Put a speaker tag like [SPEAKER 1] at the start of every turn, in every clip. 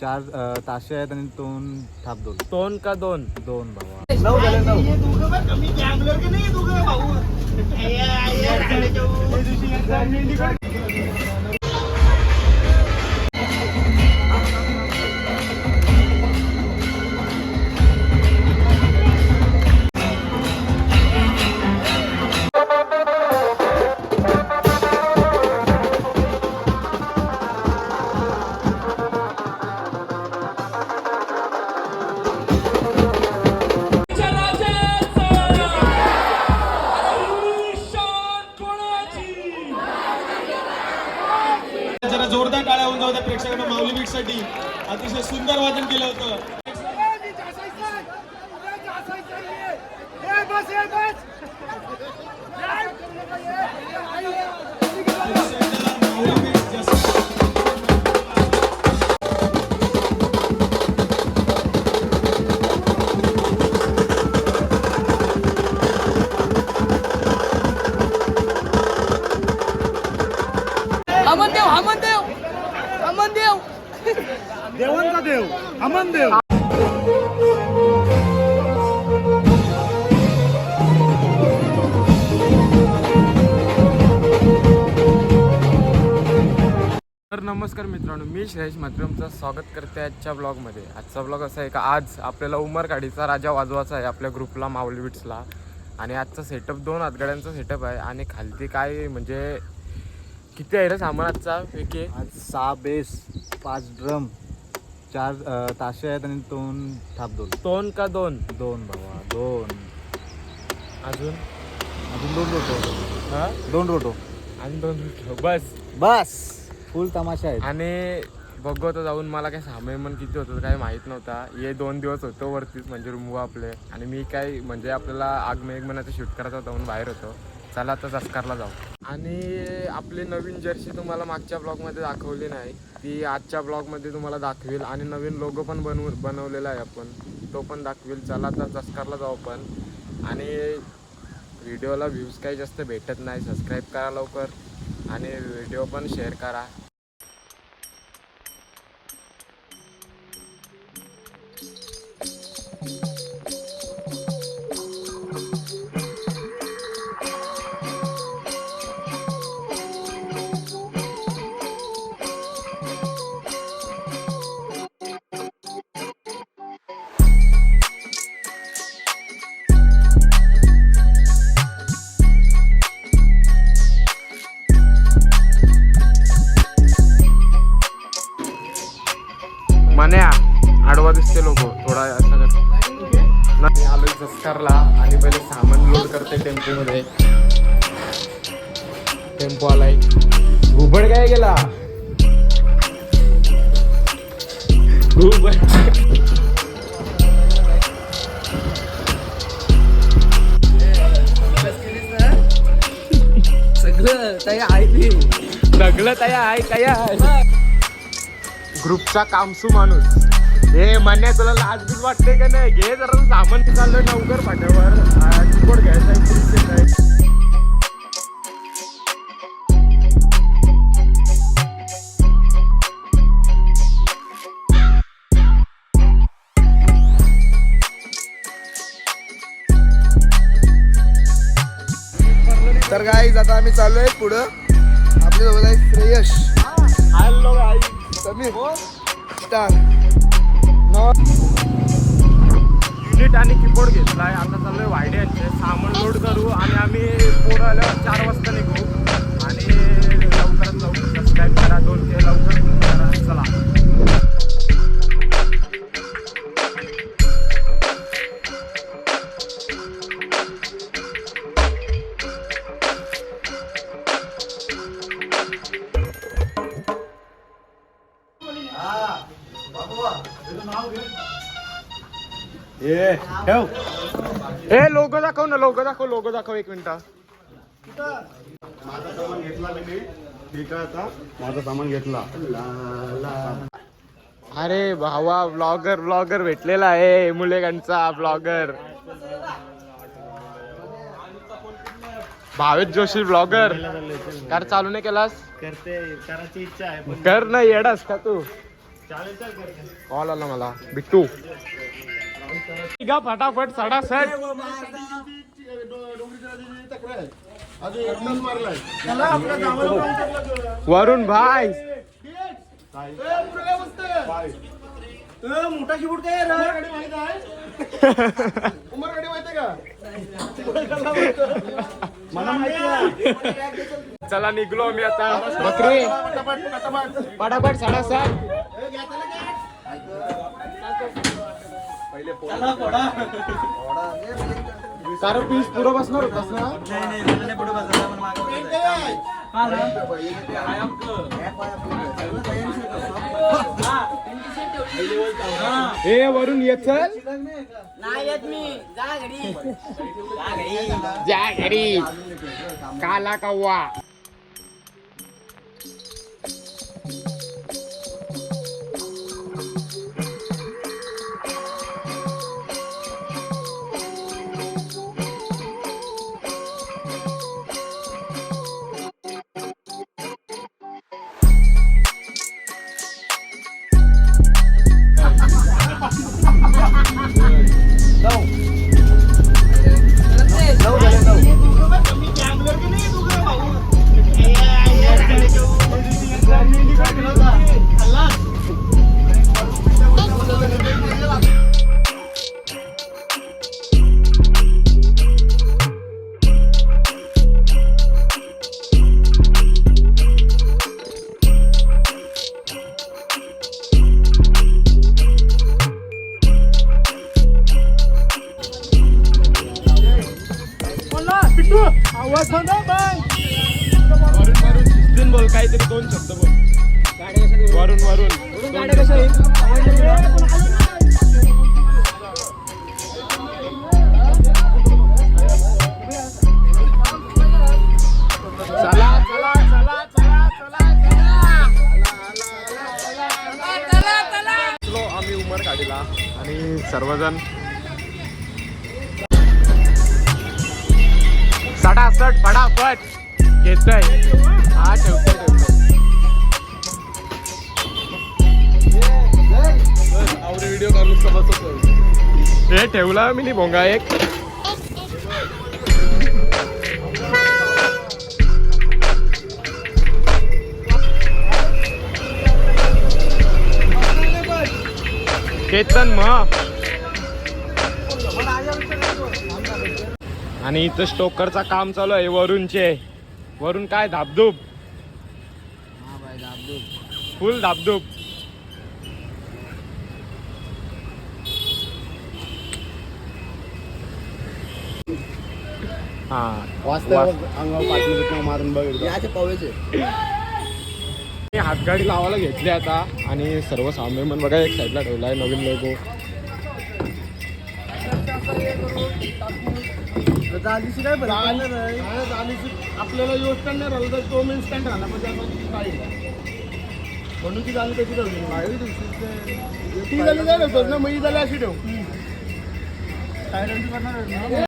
[SPEAKER 1] 4 ताशे आहेत आणि 2 थाप दोन.
[SPEAKER 2] 2 का 2?
[SPEAKER 1] 2 भावा.
[SPEAKER 3] 9 झाले 9. कमी गॅम्बलर की नाही दोघं भाऊ. जरा जोरदार टाळ्या होऊन जाऊ द्या प्रेक्षकांना. माऊली बीटसाठी अतिशय सुंदर वादन केलं होतं. देवांचा देव अमन देव.
[SPEAKER 2] तर नमस्कार मित्रांनो, मी श्रेयश मात्र तुमचं स्वागत करते आजच्या ब्लॉगमध्ये. आजचा ब्लॉग असा आहे का आज आपल्याला उमरगाडीचा राजा वाजवायचा आहे आपल्या ग्रुपला माऊली बीट्सला. आणि आजचा सेटअप 2 हातगाड्यांचा सेटअप आहे. आणि खालती काय म्हणजे किती आहे रे सामान आजचा पैकी?
[SPEAKER 1] आज 6 बेस, 5 ड्रम, 4 ताशे आहेत आणि 2 थाप दोन.
[SPEAKER 2] 2 का 2?
[SPEAKER 1] 2 भावा. 2
[SPEAKER 2] अजून
[SPEAKER 1] 2 रोटो.
[SPEAKER 2] हा
[SPEAKER 1] 2 रोटो
[SPEAKER 2] आणि 2 रुपये बस.
[SPEAKER 1] बस फुल तमाशा आहे.
[SPEAKER 2] आणि बघू होतं जाऊन, मला काय सामान किती होतं काही माहीत नव्हता. हे 2 दिवस होतो वरतीच म्हणजे रूम आपले. आणि मी काय म्हणजे आपल्याला आगमेगमनाचं शूट करायचं होतं म्हणून बाहेर होतो. चला आता जस्कारला जाऊ. आणि आपली नवीन जर्सी तुम्हाला मागच्या ब्लॉगमध्ये दाखवली नाही, ती आजच्या ब्लॉगमध्ये तुम्हाला दाखवेल. आणि नवीन लोगो पण बनवलेला आहे आपण, तो पण दाखवेल. चला आता जस्कारला जाऊ आपण. आणि व्हिडिओला व्ह्यूज काही जास्त भेटत नाही, सबस्क्राईब करा लवकर आणि व्हिडिओ पण शेअर करा. मन्या आडवा दिसते लोक थोडा असं नाही. आलोय जस्कारला आणि पहिले सामान लोड करते टेम्पोमध्ये. टेम्पो आलाय. घुबड काय गेला? घुबड
[SPEAKER 3] सगळं तया आहे.
[SPEAKER 2] सगळं तया आहे काय? ग्रुपचा कामसू माणूस. हे म्हणण्या तुला लाज बीज वाटते का नाही? घे जरा सामान चाललंय लवकर फाट्यावर. कीबोर्ड घ्यायचा आहे.
[SPEAKER 3] तर गाईज आता आम्ही चाललोय पुढं. आपल्या जवळ आहे श्रेयश,
[SPEAKER 2] हॅलो आई
[SPEAKER 3] समीर, स्टार.
[SPEAKER 2] युनिट आणि कीबोर्ड घेतलाय. आता चाललोय वायड्यांचे सामान लोड करू आणि आम्ही पुढं आल्यावर 4 वाजता निघू. आणि लवकरात लवकर सबस्क्राईब करा, 2K लवकर करा. चला ए लोगो दाखव ना, लोगो दाखव 1 मिनिट.
[SPEAKER 4] माझा सामान घेतला मी. ठीक आहे, आता माझा सामान घेतला.
[SPEAKER 2] अरे भावा ब्लॉगर भेटलेला आहे. मुलेगांचा blogger Bhavesh Joshi blogger. Car चालू नाही केलास?
[SPEAKER 4] करते, करायची इच्छा आहे पण
[SPEAKER 2] कर ना, येडास का तू? कॉल आला मला बिट्टू फटाफट साडा सट वरुण भाई
[SPEAKER 3] मोठा शिवूट काय उमर गाडी माहिती का मला माहिती.
[SPEAKER 2] चला निघलो मी आता बकरी फटाफट साडा सट
[SPEAKER 1] कारण पीस पुढं बसणार होतास ना.
[SPEAKER 2] ए वरून ये चल जा घरी काला कव्वा. वरून बोल काहीतरी दोन शब्द बोल वरून वरून चला चला चला चला चला चलो आम्ही उमर काढीला आणि सर्वजण सटासट फटाफट घेतोय. हा ठेवतो
[SPEAKER 3] व्हिडिओ काढून समजतो
[SPEAKER 2] हे ठेवला मी भोंगा एक. केतन मग आणि इथं स्टोकरचा काम चालू आहे वरूनचे. वरून काय धाबधूब फुल धाबधूब. हा
[SPEAKER 4] मारून
[SPEAKER 2] हातगाडी लावायला घेतली आता आणि सर्व सामान बघा एक साईडला ठेवलाय नवीन लोगो.
[SPEAKER 3] आपल्याला इन्स्टंट नाही राहिलं तर तो इन्स्टंट राहणार म्हणून ती झाली कशी ठेवली ती झाली काय ठेवतो ना मग झाली अशी ठेव काय रेंट करणार.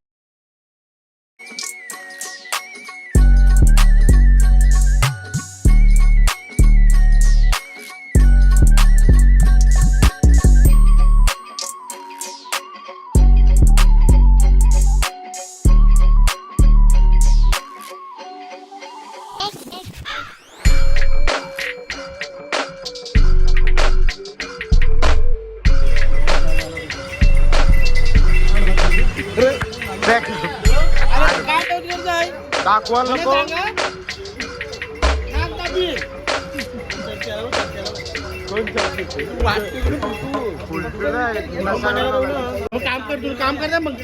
[SPEAKER 2] दाखवा नको
[SPEAKER 3] काम कर तू काम कर मग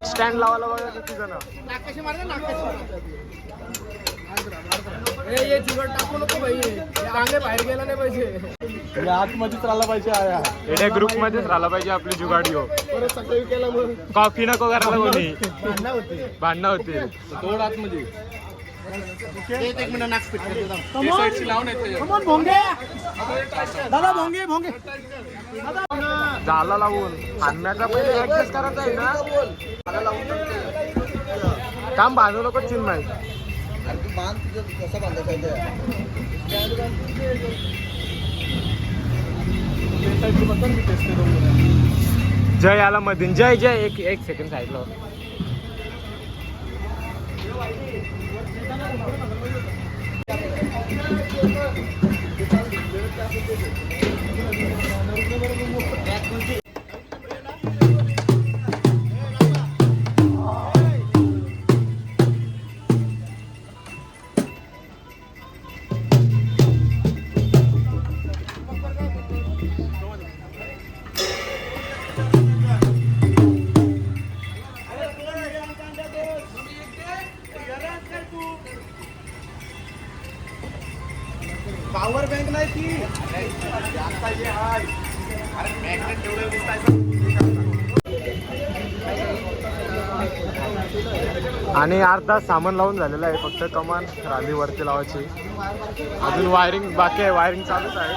[SPEAKER 2] स्टँड लावायला बघा किती जण
[SPEAKER 3] नाकाशी मारलं नाकाशी हे जुगाड टाकू नको भाई चांगले बाहेर गेला नाही पाहिजे आतमध्येच राहिला पाहिजे आया
[SPEAKER 2] एवढ्या ग्रुप मध्येच राहिला पाहिजे आपली जुगाडी हो.
[SPEAKER 3] परत सकाळी केला मग
[SPEAKER 2] कॉफी नको करायला कोणी भांडणं होते
[SPEAKER 3] थोड आतमध्ये एक मिनिट नाक फिट करतो लावून येतो भोंगे दादा भोंगे भोंगे दादा
[SPEAKER 2] झाला लावून आणण्याचा पहिले ऍडजस्ट करायचा आहे ना. काम बांधू नको चिन्मय. जय आला मधीन. जय जय एक सेकंड साईडला.
[SPEAKER 3] पॉवर बँक नाही ती.
[SPEAKER 2] आणि अर्धा सामान लावून झालेलं आहे. फक्त कमान राली वरती लावायची. अजून वायरिंग बाकी आहे. वायरिंग चालूच आहे.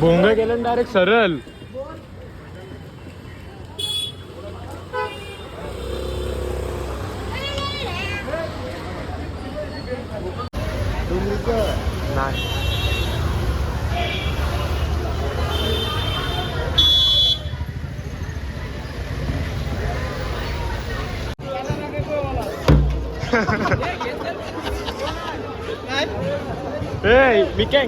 [SPEAKER 2] भोंग गेलं डायरेक्ट सरळ. नाही मी काय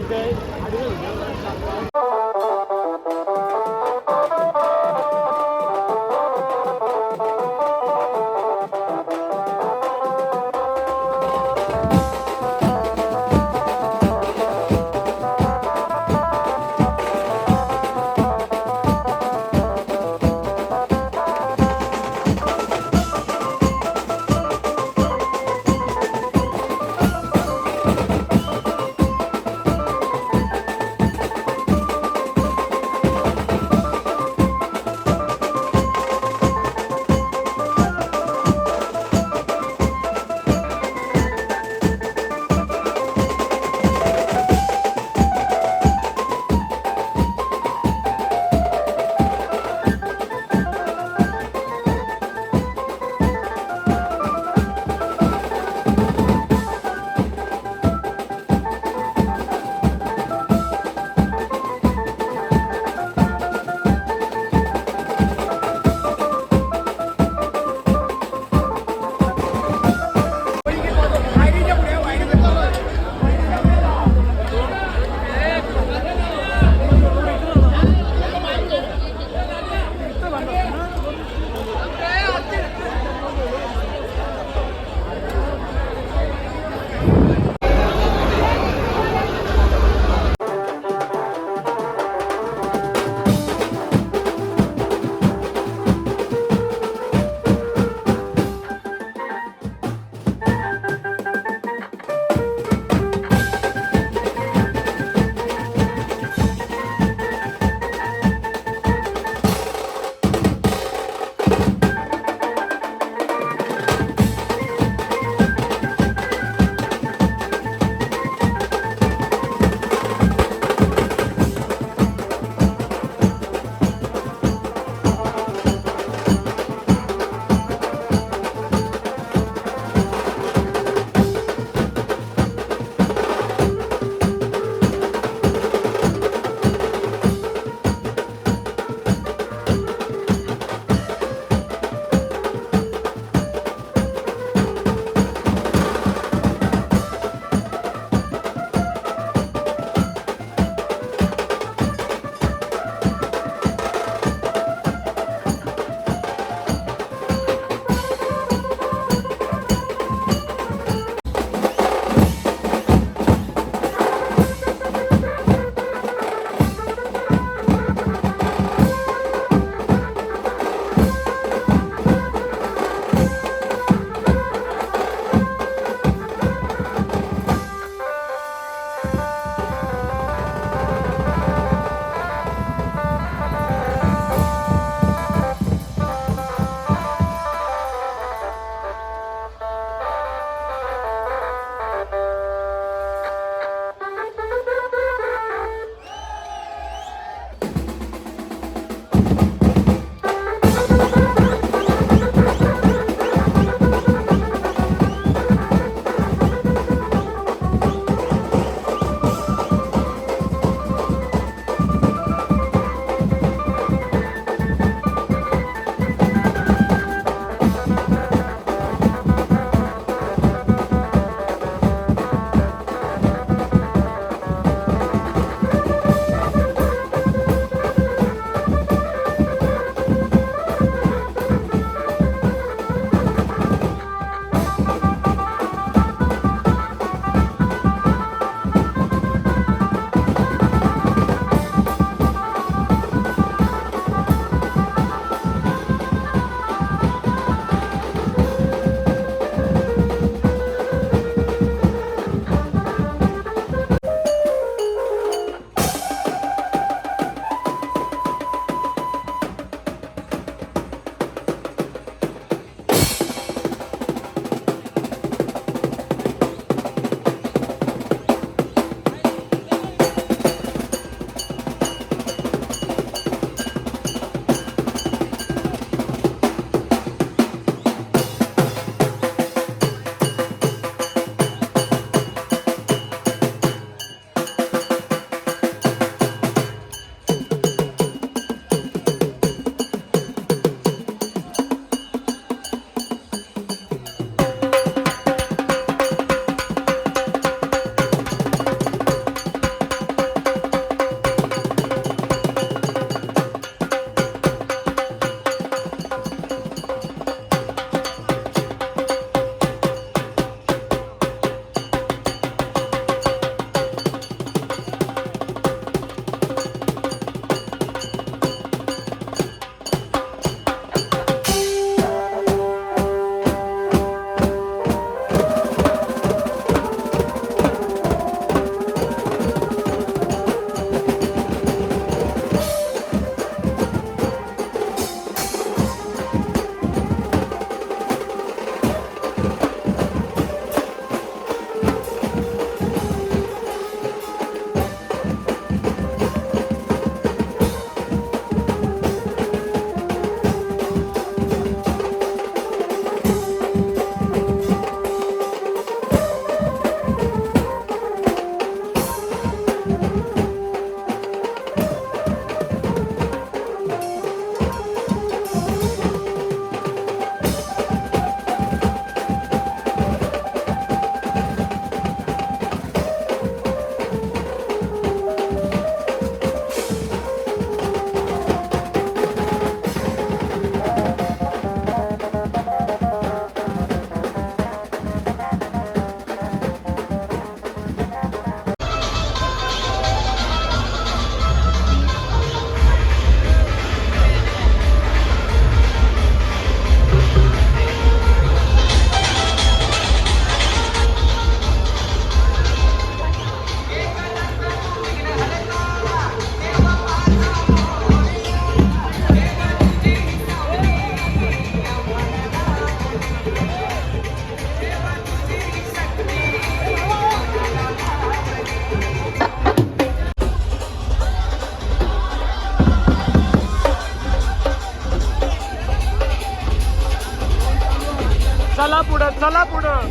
[SPEAKER 2] चला पुढं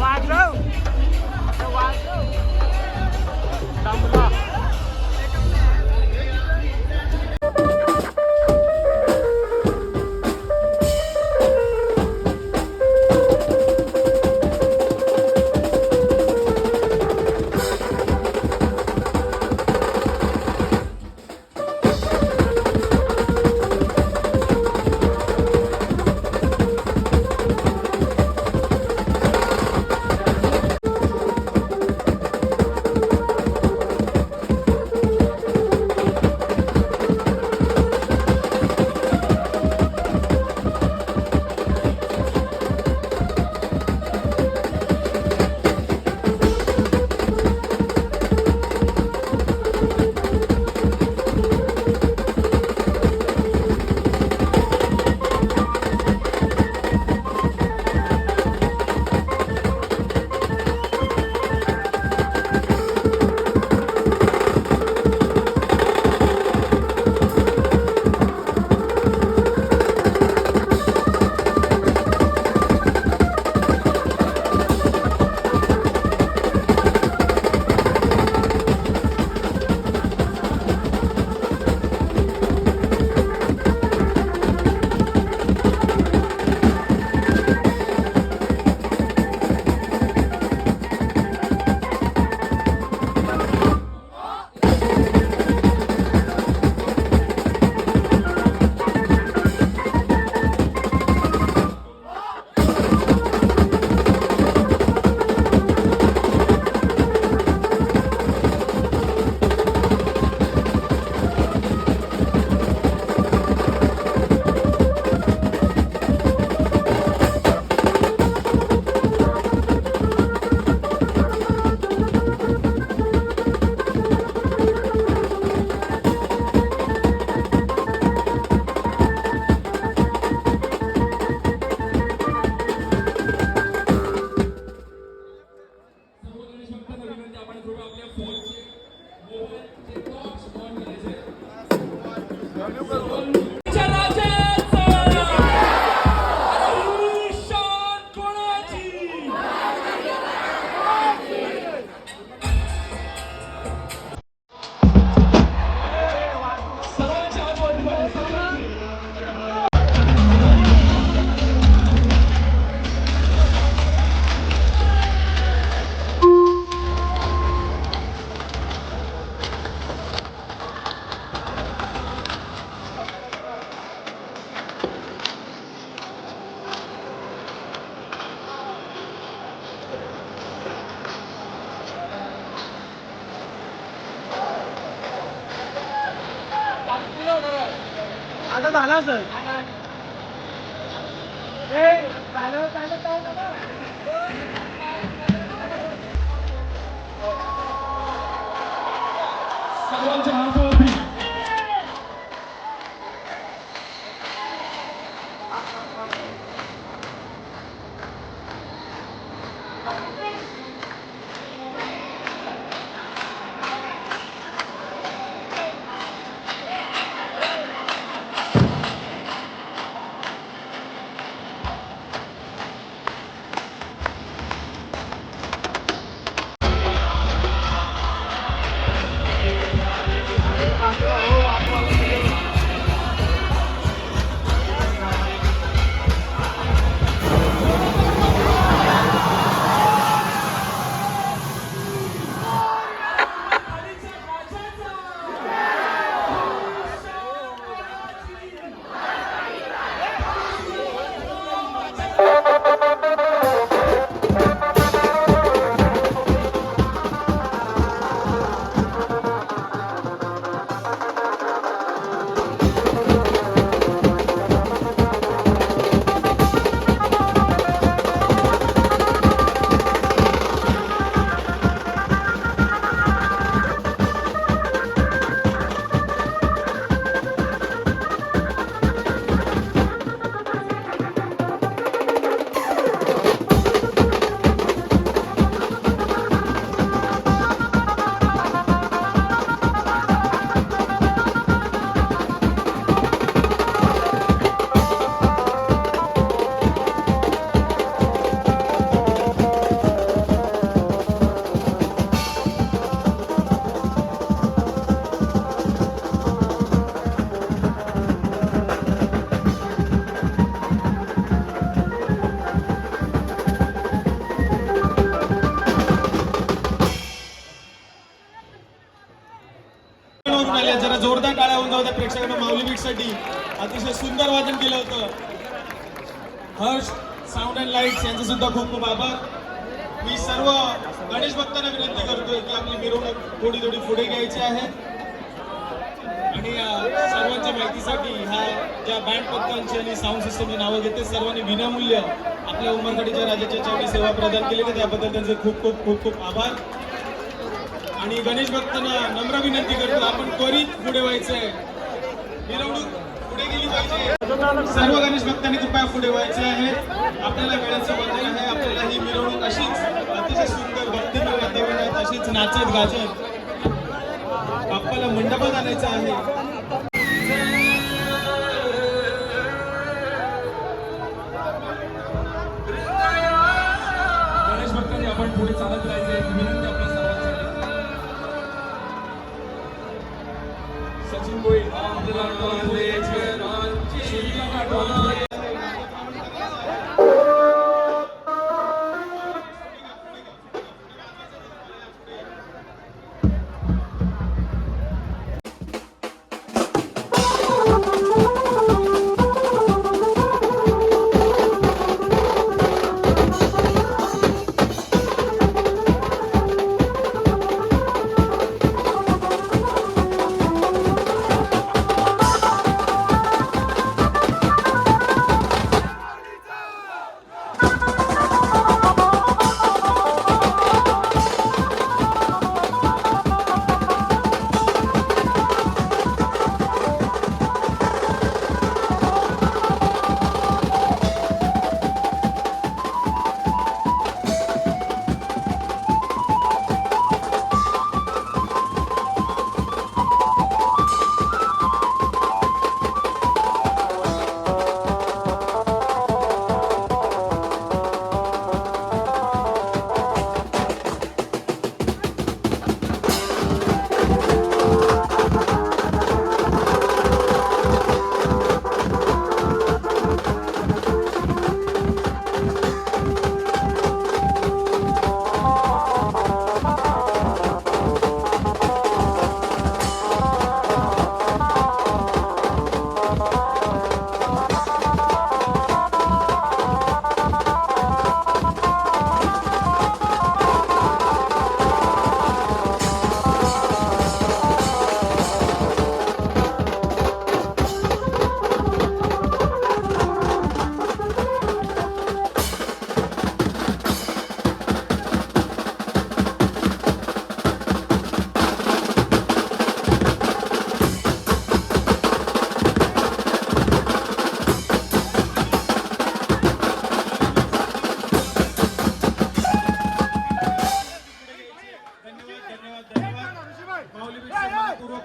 [SPEAKER 2] वाजव थांबला.
[SPEAKER 3] आता झाला सर.
[SPEAKER 5] आला होता प्रेक्षकांना माऊली बीटसाठी. अतिशय सुंदर वादन केलं होतं. हर्ष साऊंड अँड लाईट्स यांचे सुद्धा खूप खूप आभार. मी सर्व गणेश भक्तांना विनंती करतोय की आपली मिरवणूक थोडी थोडी पुढे घ्यायची आहे. आणि सर्वांच्या माहितीसाठी ह्या ज्या बँड पथकांची आणि साऊंड सिस्टमची नावं घेते, सर्वांनी विनामूल्य आपल्या उमरगाडीच्या राजाच्या चरणी सेवा प्रदान केली, त्याबद्दल त्यांचे खूप खूप खूप खूप आभार. आणि गणेश भक्तांना नम्र विनंती करतो, आपण त्वरित पुढे व्हायचंय. मिरवणूक पुढे गेली पाहिजे. सर्व गणेश भक्तांनी कृपया पुढे व्हायचे आहे. आपल्याला वेळेचं बंधन आहे. आपल्याला ही मिरवणूक अशीच अतिशय सुंदर भक्तिमय वातावरणात अशीच नाचत गाजत बाप्पाला मंडपात आणायचं आहे. गणेश भक्तांनी आपण पुढे चालत राहायचे विनंती आपल्या सर्वांसाठी. सचिन गोयल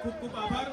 [SPEAKER 5] खूप खूप आभार.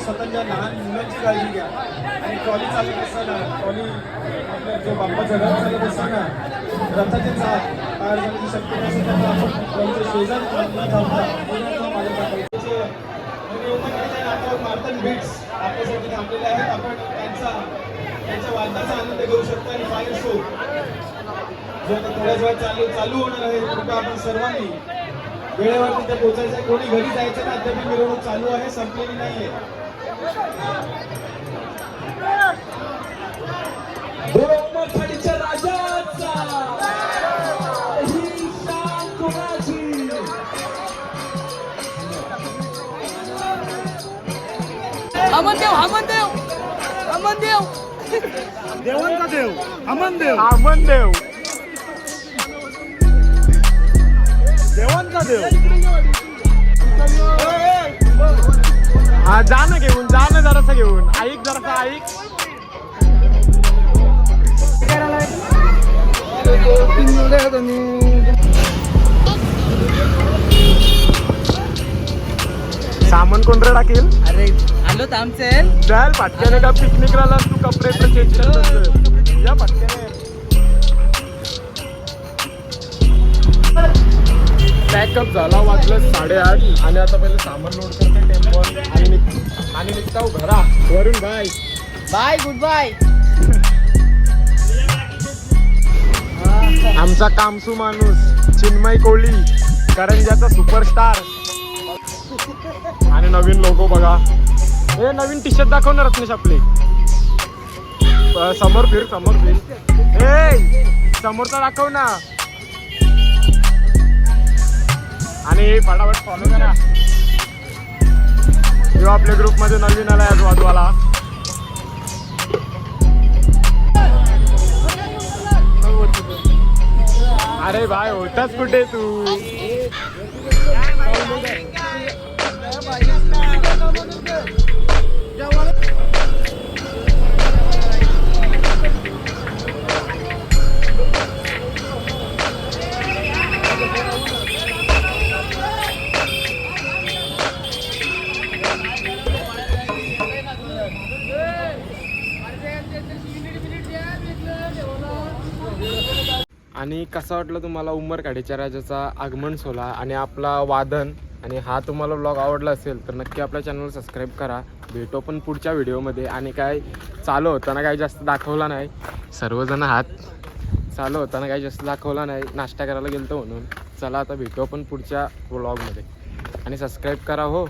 [SPEAKER 5] स्वतःच्या लहान मुलांची काळजी घ्या. आणि ट्रॉली चालत असताना ट्रॉली आपल्या जो बाप्पाचा रथ चालत असताना रथाचे चाक तयार झाल्याची शक्यता असते, त्यामुळे आपण ट्रॉलीच्या शेजार न थांबता मार्तन बीट्स आपल्यासाठी थांबलेले आहेत. आपण त्यांच्या वादनाचा आनंद घेऊ शकतो. आणि फायर शो जो आता थोड्याच वेळात चालू होणार आहे, कृपया आपण सर्वांनी वेळेवर तिथे पोहोचायचं आहे. कोणी घरी जायचं ना, अद्याप मिरवणूक चालू आहे, संपलेली नाहीये. राजाचा
[SPEAKER 3] देवांचा देव अमन देव
[SPEAKER 2] देव
[SPEAKER 3] देवांचा देव
[SPEAKER 2] हा जा ना जरासा घेऊन ऐक जरासा ऐक सामान कोण रे टाकेल
[SPEAKER 6] अरे आलो तर आमचे
[SPEAKER 2] चल पटक्याने का पिकनिक राहिला तू कपडे पण चेंज करत या पटक्याने पॅकअप झाला वाजलं 8:30 आणि आता पहिले सामान लोड करते टेम्पल आणि निघताव घरा वरून बाय
[SPEAKER 6] बाय गुड बाय.
[SPEAKER 2] आमचा कामसू माणूस चिन्मय कोहली करंजाचा सुपरस्टार आणि नवीन लोगो बघा हे नवीन टी शर्ट दाखव ना रत्नेश आपले समोर फिर ए समोरचा दाखव ना आणि फटाफट फॉलो करा जो आपल्या ग्रुप मध्ये नवीन आलाय आज वाजवाला अरे भाई होताच कुठे तू आणि कसा वाटलं तुम्हाला उंबरखेडच्या राजाचा आगमन सोहळा आणि आपला वादन आणि हा तुम्हाला ब्लॉग आवडला असेल तर नक्की आपल्या चॅनल सबस्क्राईब करा. भेटू पण पुढच्या व्हिडिओमध्ये आणि काय चालू होताना काही जास्त दाखवला नाही सर्वजण हात चालू होताना काही जास्त दाखवला नाही नाश्ता करायला गेलतो म्हणून. चला आता भेटू आपण पुढच्या व्लॉगमध्ये आणि सबस्क्राईब करा हो.